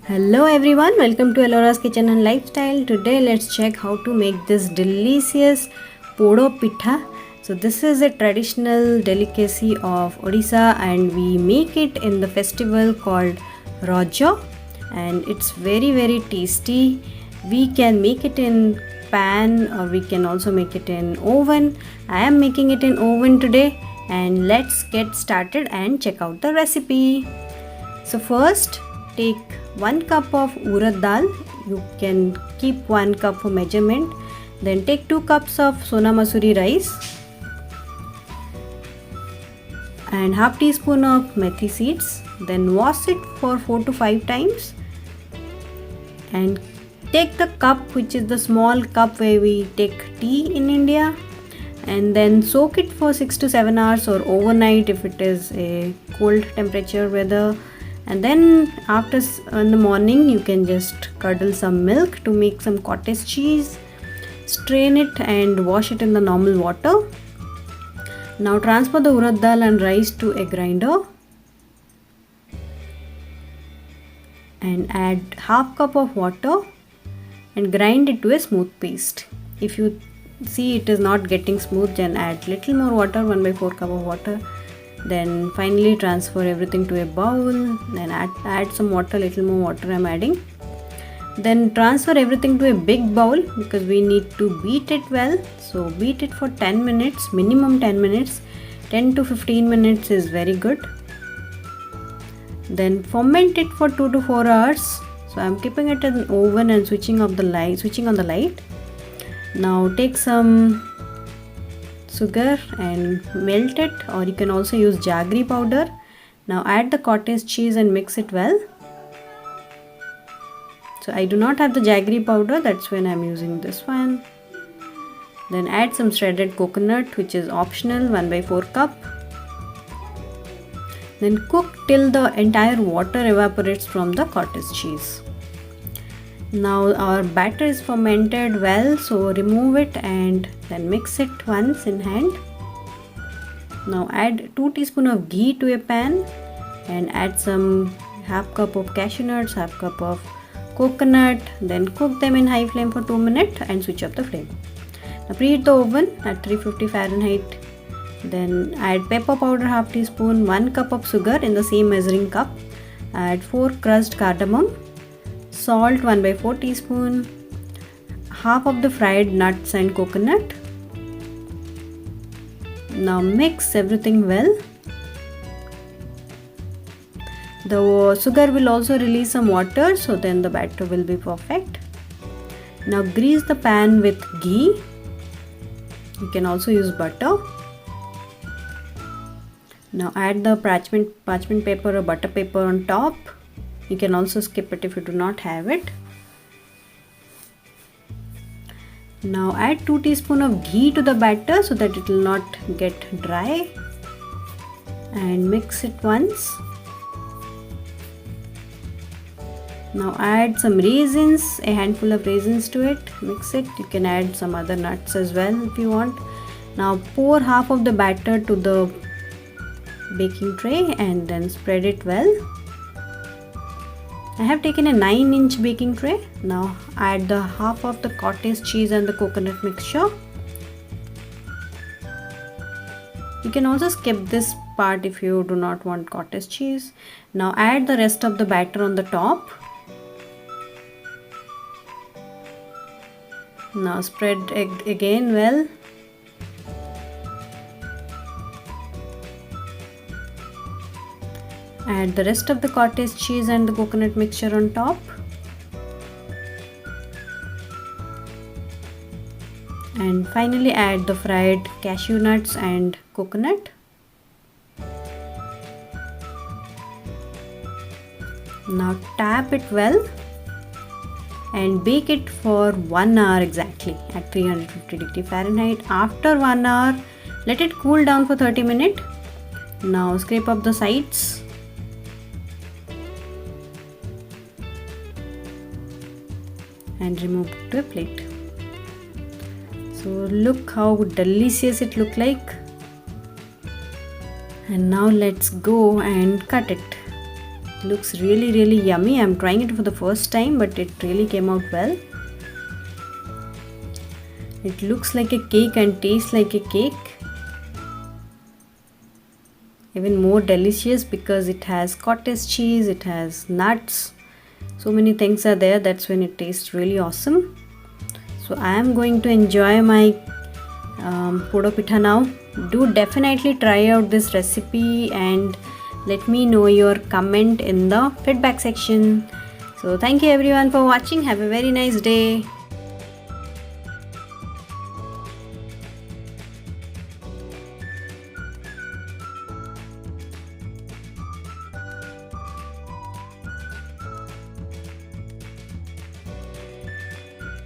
Hello everyone, welcome to Elora's Kitchen and Lifestyle. Today let's check how to make this delicious podo pitha. So this is a traditional delicacy of Odisha and we make it in the festival called Raja, and it's very tasty. We can make it in pan or we can also make it in oven. I am making it in oven today, and let's get started and check out the recipe. So first take 1 cup of urad dal. You can keep 1 cup for measurement. Then take 2 cups of sona masuri rice and half teaspoon of methi seeds. Then wash it for 4 to 5 times and take the cup, which is the small cup where we take tea in India, and then soak it for 6 to 7 hours or overnight if it is a cold temperature weather. And then after in the morning you can just curdle some milk to make some cottage cheese. Strain it and wash it in the normal water. Now transfer the urad dal and rice to a grinder and add half cup of water and grind it to a smooth paste. If you see it is not getting smooth, then add little more water, 1/4 cup of water. Then finally transfer everything to a bowl. Then add some water, little more water I'm adding. Then transfer everything to a big bowl because we need to beat it well. So beat it for 10 minutes, minimum 10 minutes. 10 to 15 minutes is very good. Then ferment it for 2 to 4 hours. So I'm keeping it in the oven and switching on the light. Now take some sugar and melt it, or you can also use jaggery powder. Now add the cottage cheese and mix it well. So I do not have the jaggery powder, that's when I'm using this one. Then add some shredded coconut, which is optional, 1/4 cup. Then cook till the entire water evaporates from the cottage cheese. Now our batter is fermented well, so remove it and then mix it once in hand. Now add 2 teaspoons of ghee to a pan and add some half cup of cashew nuts, half cup of coconut. Then cook them in high flame for 2 minutes and switch off the flame. Now preheat the oven at 350 Fahrenheit. Then add pepper powder half teaspoon, 1 cup of sugar in the same measuring cup. Add 4 crushed cardamom, salt 1/4 teaspoon, half of the fried nuts and coconut. Now mix everything well. The sugar will also release some water, so then the batter will be perfect. Now grease the pan with ghee. You can also use butter. Now add the parchment paper or butter paper on top. You can also skip it if you do not have it. Now add 2 teaspoons of ghee to the batter so that it will not get dry, and mix it once. Now add some raisins, a handful of raisins to it. Mix it. You can add some other nuts as well if you want. Now pour half of the batter to the baking tray and then spread it well. I have taken a 9-inch baking tray. Now add the half of the cottage cheese and the coconut mixture. You can also skip this part if you do not want cottage cheese. Now add the rest of the batter on the top. Now spread again well. Add the rest of the cottage cheese and the coconut mixture on top. And finally add the fried cashew nuts and coconut. Now tap it well and bake it for 1 hour exactly at 350 Fahrenheit. After 1 hour, let it cool down for 30 minutes. Now scrape up the sides. And remove it to a plate. So look how delicious it look like. And now let's go and cut it. Looks really yummy. I'm trying it for the first time, but it really came out well. It looks like a cake and tastes like a cake. Even more delicious because it has cottage cheese, it has nuts. So many things are there. That's when it tastes really awesome. So I am going to enjoy my poda pitha now. Do definitely try out this recipe and let me know your comment in the feedback section. So thank you everyone for watching. Have a very nice day.